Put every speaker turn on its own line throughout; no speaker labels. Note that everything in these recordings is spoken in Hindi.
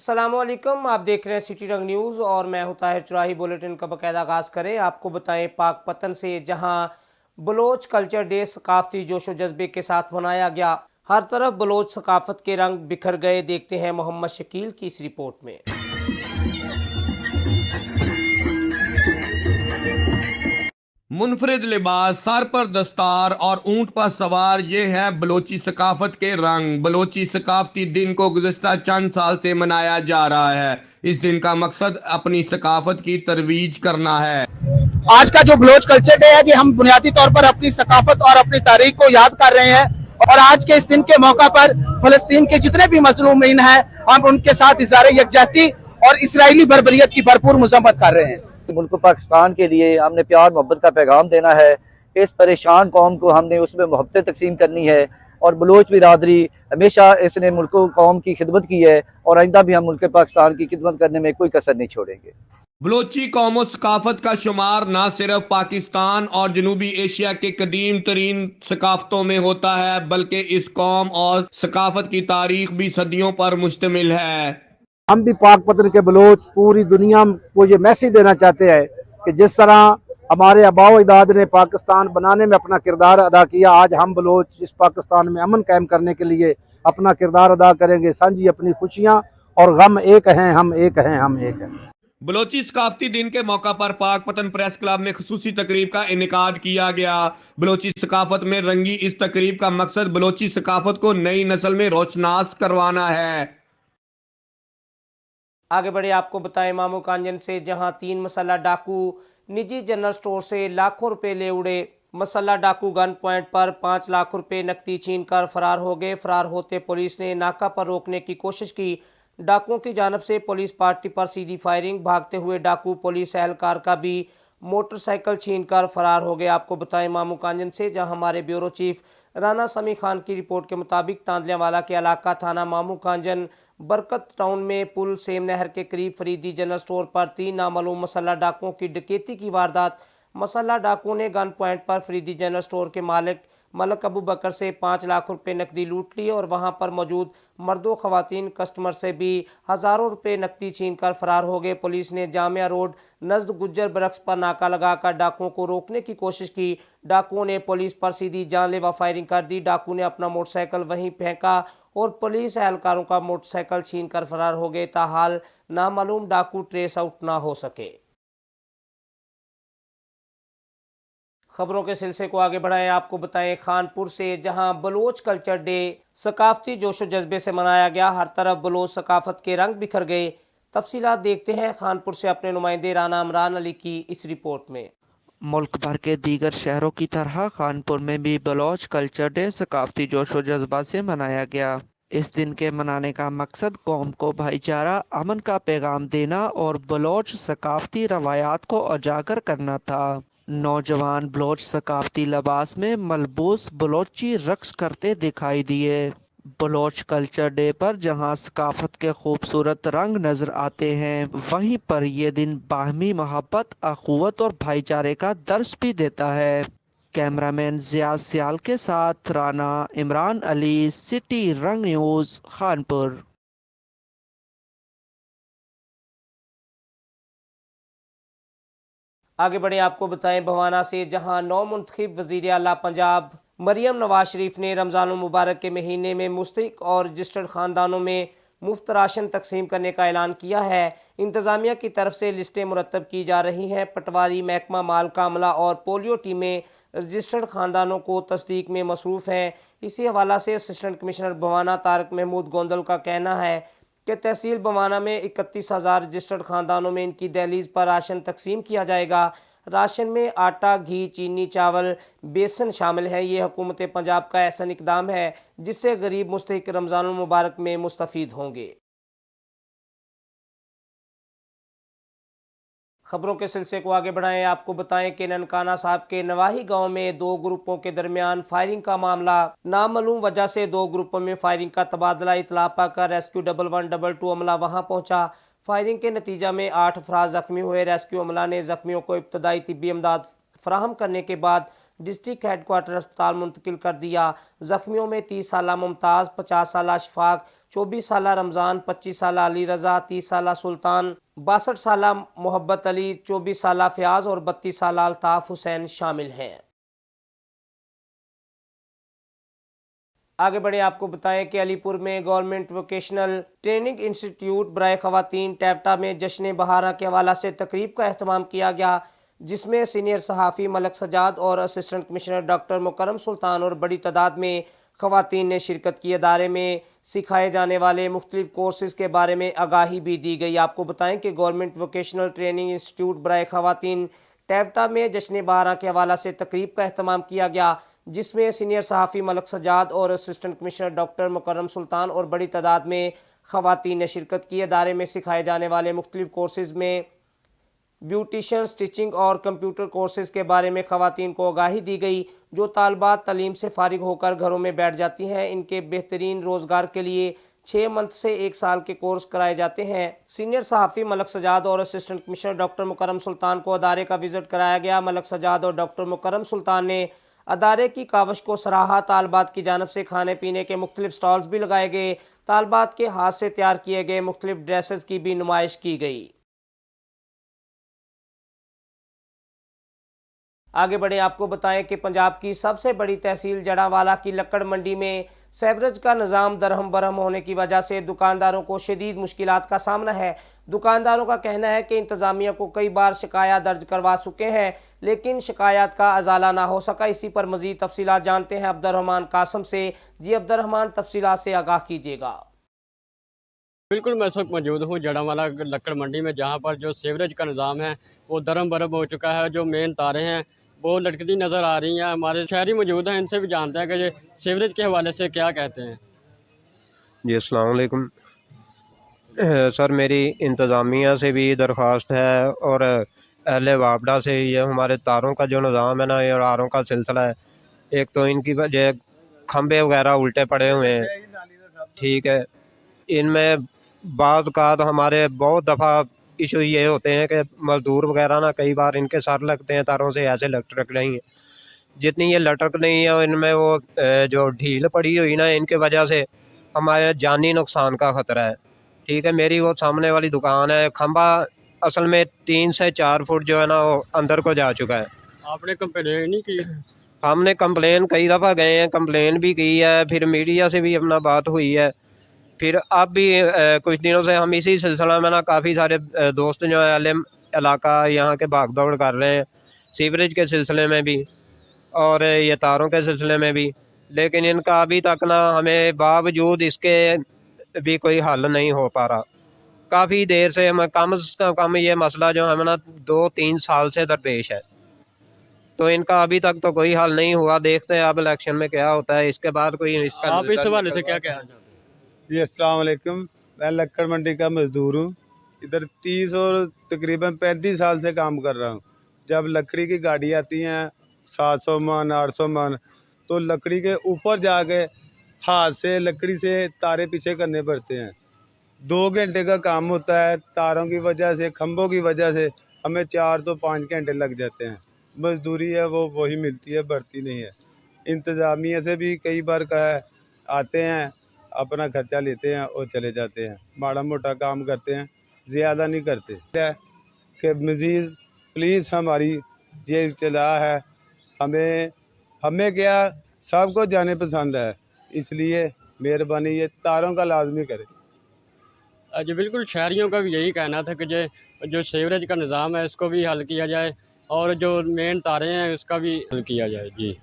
अस्सलामुअलैकुम, आप देख रहे हैं सिटी रंग न्यूज़ और मैं हूं ताहिर चुराही। बुलेटिन का बाकायदा आगाज़ करें। आपको बताएं पाक पतन से, जहां बलोच कल्चर डे सकाफती जोशो जज्बे के साथ मनाया गया। हर तरफ बलोच सकाफत के रंग बिखर गए। देखते हैं मोहम्मद शकील की इस रिपोर्ट में।
मुनफरिद लिबास, सर पर दस्तार और ऊंट पर सवार, ये है बलोची सकाफत के रंग। बलोची सकाफती दिन को गुज़श्ता चंद साल से मनाया जा रहा है। इस दिन का मकसद अपनी सकाफत की तरवीज करना है।
आज का जो बलोच कल्चर डे है जी, हम बुनियादी तौर पर अपनी सकाफत और अपनी तारीख को याद कर रहे हैं और आज के इस दिन के मौका पर फलस्तीन के जितने भी मजलूमीन हैं, हम उनके साथ इज़हार यकजहती और इसराइली बर्बरियत की भरपूर मजम्मत कर रहे हैं।
मुल्क पाकिस्तान के लिए हमने प्यार मोहब्बत का पैगाम देना है। इस परेशान कौम को हमने उसमें मोहब्बतें तकसीम करनी है और बलोच बिरादरी हमेशा इसने मुल्क कौम की खिदमत की है और आइंदा भी हम मुल्क पाकिस्तान की खिदमत करने में कोई कसर नहीं छोड़ेंगे।
बलोची कौम सकाफत का शुमार न सिर्फ पाकिस्तान और जनूबी एशिया के कदीम तरीन सकाफतों में होता है, बल्कि इस कौम और सकाफत की तारीख भी सदियों पर मुश्तमिल है।
हम भी पाक पतन के बलोच पूरी दुनिया को ये मैसेज देना चाहते हैं कि जिस तरह हमारे आबाओ अजदाद ने पाकिस्तान बनाने में अपना किरदार अदा किया, आज हम बलोच इस पाकिस्तान में अमन कायम करने के लिए अपना किरदार अदा करेंगे। सांझी अपनी खुशियाँ और गम एक हैं, हम एक हैं, हम एक हैं।
बलोची सकाफती दिन के मौका पर पाक पतन प्रेस क्लब में खुसूसी तकरीब का इनेकाद किया गया। बलोची सकाफत में रंगी इस तकरीब का मकसद बलोची सकाफत को नई नस्ल में रोशनास करवाना है।
आगे बढ़े, आपको बताएं मामू कांजन से, जहां 3 मसल्ला डाकू निजी जनरल स्टोर से लाखों रुपए ले उड़े। मसल्ला डाकू गन पॉइंट पर 5 लाख रुपए नकदी छीन कर फरार हो गए। फरार होते पुलिस ने नाका पर रोकने की कोशिश की। डाकुओं की जानब से पुलिस पार्टी पर सीधी फायरिंग। भागते हुए डाकू पुलिस एहलकार का भी मोटरसाइकिल छीनकर फरार हो गए। आपको बताएं मामू कांजन से, जहां हमारे ब्यूरो चीफ राना समी खान की रिपोर्ट के मुताबिक तांदलियावाला के इलाका थाना मामू कांजन बरकत टाउन में पुल सेम नहर के करीब फरीदी जनरल स्टोर पर 3 नामालूम मसल्ला डाकुओं की डकैती की वारदात। मसल्ला डाकुओं ने गन पॉइंट पर फरीदी जनरल स्टोर के मालिक मलक अबू बकर से 5 लाख रुपए नकदी लूट ली और वहां पर मौजूद मर्दों खवातीन कस्टमर से भी हज़ारों रुपए नकदी छीन कर फरार हो गए। पुलिस ने जामिया रोड नज़द गुज्जर बरक्स पर नाका लगाकर डाकुओं को रोकने की कोशिश की। डाकुओं ने पुलिस पर सीधी जानलेवा फायरिंग कर दी। डाकू ने अपना मोटरसाइकिल वहीं फेंका और पुलिस एहलकारों का मोटरसाइकिल छीन कर फरार हो गए। ताहाल नामालूम डाकू ट्रेस आउट ना हो सके। खबरों के सिलसिले को आगे बढ़ाएं। आपको बताएं खानपुर से, जहां बलोच कल्चर डे सकाफती जोशो जज्बे से मनाया गया। हर तरफ बलोच सकाफत के रंग बिखर गए। तफसीलात देखते हैं खानपुर से अपने नुमाइंदे राना इमरान अली की इस रिपोर्ट में।
मुल्क भर के दीगर शहरों की तरह कानपुर में भी बलोच कल्चर डे सकाफती जोशो जज्बा से मनाया गया। इस दिन के मनाने का मकसद कौम को भाईचारा, अमन का पैगाम देना और बलोच सकाफती रवायात को उजागर करना था। नौजवान बलोच सकाफती लिबास में मलबूस बलोची रक्स करते दिखाई दिए। बलोच कल्चर डे पर जहां सकाफत के खूबसूरत रंग नजर आते हैं, वहीं पर यह दिन बाहमी मोहब्बत, अखुवत और भाईचारे का दर्स भी देता है। कैमरामैन जियाद सियाल के साथ राना इमरान अली, सिटी रंग न्यूज़, खानपुर।
आगे बढ़े, आपको बताएं भवाना से, जहां नौ मुंतखब वज़ीर आला पंजाब मरियम नवाज शरीफ ने रमज़ान मुबारक के महीने में मुस्तहिक और रजिस्टर्ड ख़ानदानों में मुफ्त राशन तकसीम करने का ऐलान किया है। इंतज़ामिया की तरफ से लिस्टें मुरतब की जा रही हैं। पटवारी महकमा माल का अमला और पोलियो टीमें रजिस्टर्ड ख़ानदानों को तस्दीक में मसरूफ़ हैं। इसी हवाला से असिस्टेंट कमिश्नर भवाना तारक महमूद गोंदल का कहना है कि तहसील बवाना में 31,000 रजिस्टर्ड ख़ानदानों में इनकी दहलीज पर राशन तकसीम किया जाएगा। राशन में आटा, घी, चीनी, चावल, बेसन शामिल है। ये हुकूमत पंजाब का ऐसा इकदाम है जिससे गरीब मुस्तहिक रमज़ान मुबारक में मुस्तफ़ीद होंगे। खबरों के सिलसिले को आगे बढ़ाएं। आपको बताएं कि ननकाना साहब के नवाही गांव में 2 ग्रुपों के दरमियान फायरिंग का मामला। नामालूम वजह से 2 ग्रुपों में फायरिंग का तबादला। इतला पाकर रेस्क्यू 1112 अमला वहां पहुंचा। फायरिंग के नतीजा में 8 अफराद जख्मी हुए। रेस्क्यू अमला ने जख्मियों को इब्तदाई तिब्बी इमदाद फराहम करने के बाद डिस्ट्रिक्ट हेडक्वार्टर अस्पताल मुंतकिल कर दिया। जख्मियों में 30 साला मुमताज़, 50 साला शफाक, 24 साला रमज़ान, 25 साला अली रज़ा, 30 साला सुल्तान, 62 साला मोहब्बत अली, 24 साला फ़याज़ और 32 साला अल्ताफ़ हुसैन शामिल हैं। आगे बढ़े आपको बताएं कि अलीपुर में गवर्नमेंट वोकेशनल ट्रेनिंग इंस्टीट्यूट बराए ख़वातीन टैप्टा में जश्न बहारा के हवाला से तकरीब का अहतमाम किया गया, जिसमें सीनियर सहाफ़ी मलक सजाद और असिस्टेंट कमिश्नर डॉक्टर मुकर्रम सुल्तान और बड़ी तादाद में ख़वातीन ने शिरकत की। अदारे में सिखाए जाने वाले मुख्तलिफ कोर्सेज के बारे में आगाही भी दी गई। आपको बताएं कि गवर्नमेंट वोकेशनल ट्रेनिंग इंस्टीट्यूट बराए ख़वातीन टैप्टा में जश्न बहारा के हवाला से तकरीब का अहतमाम किया गया, जिसमें सीनियर सहाफ़ी मलक सजाद और असिस्टेंट कमिश्नर डॉक्टर मुकर्रम सुल्तान और बड़ी तादाद में ख़वातीन ने शिरकत की। अदारे में सिखाए जाने वाले मुख्तलिफ कोर्सेज में ब्यूटिशन, स्टिचिंग और कंप्यूटर कोर्सेज के बारे में ख़वातीन को आगाही दी गई, जो तालबात तालीम से फ़ारिग होकर घरों में बैठ जाती हैं। इनके बेहतरीन रोज़गार के लिए 6 मंथ से 1 साल के कोर्स कराए जाते हैं। सीनियर सहाफ़ी मलक सजाद और असिस्टेंट कमिश्नर डॉक्टर मुकर्रम सुल्तान को अदारे का विज़िट कराया गया। मलक सजाद और डॉक्टर मुकर्रम सुल्तान ने अदारे की कावश को सराहा। तालबात की जानब से खाने पीने के मुख्तलिफ स्टॉल्स भी लगाए गए। तालबात के हाथ से तैयार किए गए मुख्तलिफ ड्रेसेस की भी नुमाइश की गई। आगे बढ़े आपको बताएं कि पंजाब की सबसे बड़ी तहसील जड़ावाला की लक्कड़ मंडी में सेवरेज का निज़ाम दरहम बरहम होने की वजह से दुकानदारों को शदीद मुश्किलात का सामना है। दुकानदारों का कहना है कि इंतज़ामिया को कई बार शिकायत दर्ज करवा चुके हैं, लेकिन शिकायत का अजाला ना हो सका। इसी पर मज़ीद तफसीलात जानते हैं अब्दुर्रहमान कासम से। जी अब्दुर्रहमान, तफसीलात से आगाह कीजिएगा।
बिल्कुल, मैं इस वक्त मौजूद हूँ जड़ावाला लक्कड़ मंडी में, जहाँ पर जो सीवरेज का निज़ाम है वो दरम बरम हो चुका है। जो मेन तारें हैं वो लटकती नज़र आ रही हैं। हमारे शहरी मौजूद हैं, इनसे भी जानते हैं कि ये सीवरेज के हवाले से क्या कहते हैं।
जी अस्सलाम वालेकुम। सर, मेरी इंतज़ामिया से भी दरख्वास्त है और अहले वापडा से। ये हमारे तारों का जो निज़ाम है ना, ये तारों का सिलसिला है। एक तो इनकी वजह खंभे वगैरह उल्टे पड़े हुए हैं, ठीक है। इनमें बाज़ औक़ात हमारे बहुत दफ़ा इशू ये होते हैं कि मज़दूर वगैरह ना कई बार इनके सर लगते हैं तारों से, ऐसे लटक रही हैं। जितनी ये लटक रही हैं इनमें वो जो ढील पड़ी हुई ना, इनके वजह से हमारे जानी नुकसान का ख़तरा है, ठीक है। मेरी वो सामने वाली दुकान है, खंबा असल में 3 से 4 फुट जो है ना वो अंदर को जा चुका है।
आपने कंप्लेन नहीं की?
हमने कंप्लेन कई दफ़ा गए हैं, कंप्लेन भी की है, फिर मीडिया से भी अपना बात हुई है। फिर अब भी कुछ दिनों से हम इसी सिलसिला में ना काफ़ी सारे दोस्त जो है अहले इलाका यहाँ के भाग दौड़ कर रहे हैं, सीवरेज के सिलसिले में भी और ये तारों के सिलसिले में भी। लेकिन इनका अभी तक ना हमें बावजूद इसके भी कोई हल नहीं हो पा रहा। काफ़ी देर से हम कम से कम ये मसला जो है ना 2-3 साल से दरपेश है, तो इनका अभी तक तो कोई हल नहीं हुआ। देखते हैं अब इलेक्शन में क्या होता है, इसके बाद कोई इसका।
आप इस हवाले से क्या कहना चाहते हैं?
जी अस्सलाम वालेकुम। मैं लक्कड़ मंडी का मज़दूर हूँ। इधर 30 और तकरीबन 35 साल से काम कर रहा हूँ। जब लकड़ी की गाड़ी आती हैं 700 मन 800 मन, तो लकड़ी के ऊपर जाके हाथ से लकड़ी से तारे पीछे करने पड़ते हैं। 2 घंटे का काम होता है। तारों की वजह से, खंभों की वजह से हमें 4 तो 5 घंटे लग जाते हैं। मजदूरी है वो वही मिलती है, बढ़ती नहीं है। इंतज़ामिया से भी कई बार कहा, आते हैं अपना खर्चा लेते हैं और चले जाते हैं। माड़ा मोटा काम करते हैं, ज़्यादा नहीं करते। कि मज़ीद प्लीज़ हमारी ये चला है, हमें क्या सबको जाने पसंद है, इसलिए मेहरबानी ये तारों का लाजमी करें।
जी बिल्कुल, शहरियों का भी यही कहना था कि जो सीवरेज का निज़ाम है इसको भी हल किया जाए और जो मेन तारें हैं उसका भी हल किया जाए। जी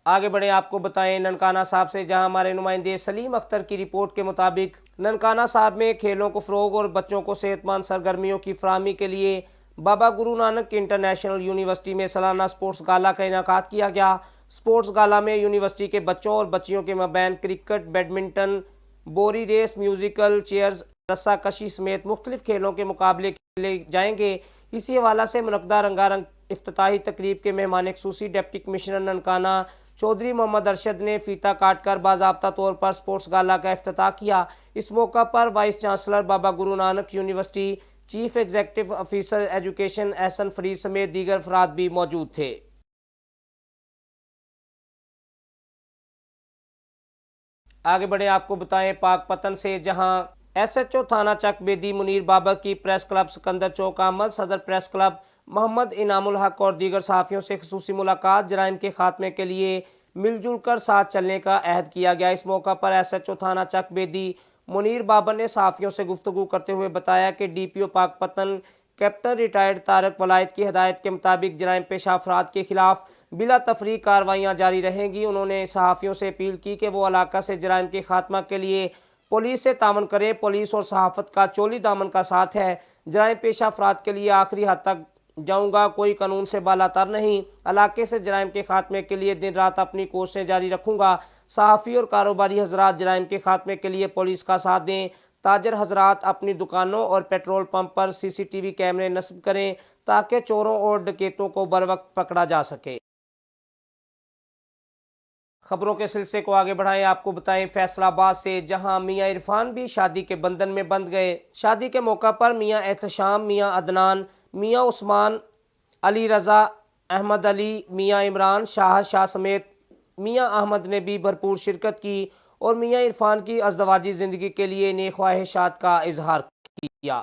आगे बढ़े आपको बताएं ननकाना साहब से, जहां हमारे नुमाइंदे सलीम अख्तर की रिपोर्ट के मुताबिक ननकाना साहब में खेलों को फ़रोग और बच्चों को सेहतमंद सरगर्मियों की फराहमी के लिए बाबा गुरु नानक इंटरनेशनल यूनिवर्सिटी में सालाना स्पोर्ट्स गाला का इनेकाद किया गया। स्पोर्ट्स गाला में यूनिवर्सिटी के बच्चों और बच्चियों के मबैन क्रिकेट, बैडमिंटन, बोरी रेस, म्यूजिकल चेयर्स, रस्सा कशी समेत मुख्तलिफ खेलों के मुकाबले खेले जाएंगे। इसी हवाला से मुनक्दा रंगारंग इफ्तिताही तकरीब के मेहमान खुसूसी डिप्टी कमिश्नर ननकाना चौधरी मोहम्मद अरशद ने फीता काटकर बाज़ाब्ता तौर पर स्पोर्ट्स गाला का इफ्तिताह किया। इस मौका पर vice chancellor Baba Guru Nanak University, chief executive officer education Ehsan Farid समेत दीगर अफराद भी मौजूद थे। आगे बढ़े आपको बताएं पाकपतन से, जहां एसएचओ थाना चक बेदी मुनीर बाबर की प्रेस क्लब सिकंदर चौक आमद, सदर प्रेस क्लब मोहम्मद इनामुल हक और दीगर सहाफ़ियों से खुसूसी मुलाकात, जराइम के खात्मे के लिए मिलजुल कर साथ चलने का अहद किया गया। इस मौका पर एसएचओ थाना चक बेदी मुनीर बाबर ने सहाफ़ियों से गुफ्तगू करते हुए बताया कि DPO Pakpattan captain retired Tariq Wilayat की हिदायत के मुताबिक जराइम पेशा अफराद के खिलाफ बिला तफरीक कार्रवाइयाँ जारी रहेंगी। उन्होंने सहाफ़ियों से अपील की कि वो इलाका से जराइम के खात्मा के लिए पुलिस से तावन करें। पुलिस और सहाफ़त का चोली दामन का साथ है। जराइम पेशा अफराद के लिए आखिरी हद तक जाऊंगा, कोई कानून से बालातर नहीं। इलाके से जराइम के खात्मे के लिए दिन रात अपनी कोशिशें जारी रखूंगा। सहाफ़ी और कारोबारी हजरात जराइम के खात्मे के लिए पुलिस का साथ दें। ताजर हजरात अपनी दुकानों और पेट्रोल पंप पर सीसीटीवी कैमरे नस्ब करें ताकि चोरों और डकैतों को बर वक्त पकड़ा जा सके। खबरों के सिलसिले को आगे बढ़ाएं, आपको बताएं फैसलाबाद से, जहां मियां इरफान भी शादी के बंधन में बंध गए। शादी के मौका पर मियां एहतशाम, मियां अदनान, मियां उस्मान, अली रज़ा, अहमद अली, मियां इमरान, शाह समेत मियां अहमद ने भी भरपूर शिरकत की और मियां इरफान की अज़दवाजी ज़िंदगी के लिए नेक ख्वाहिशात का इजहार किया।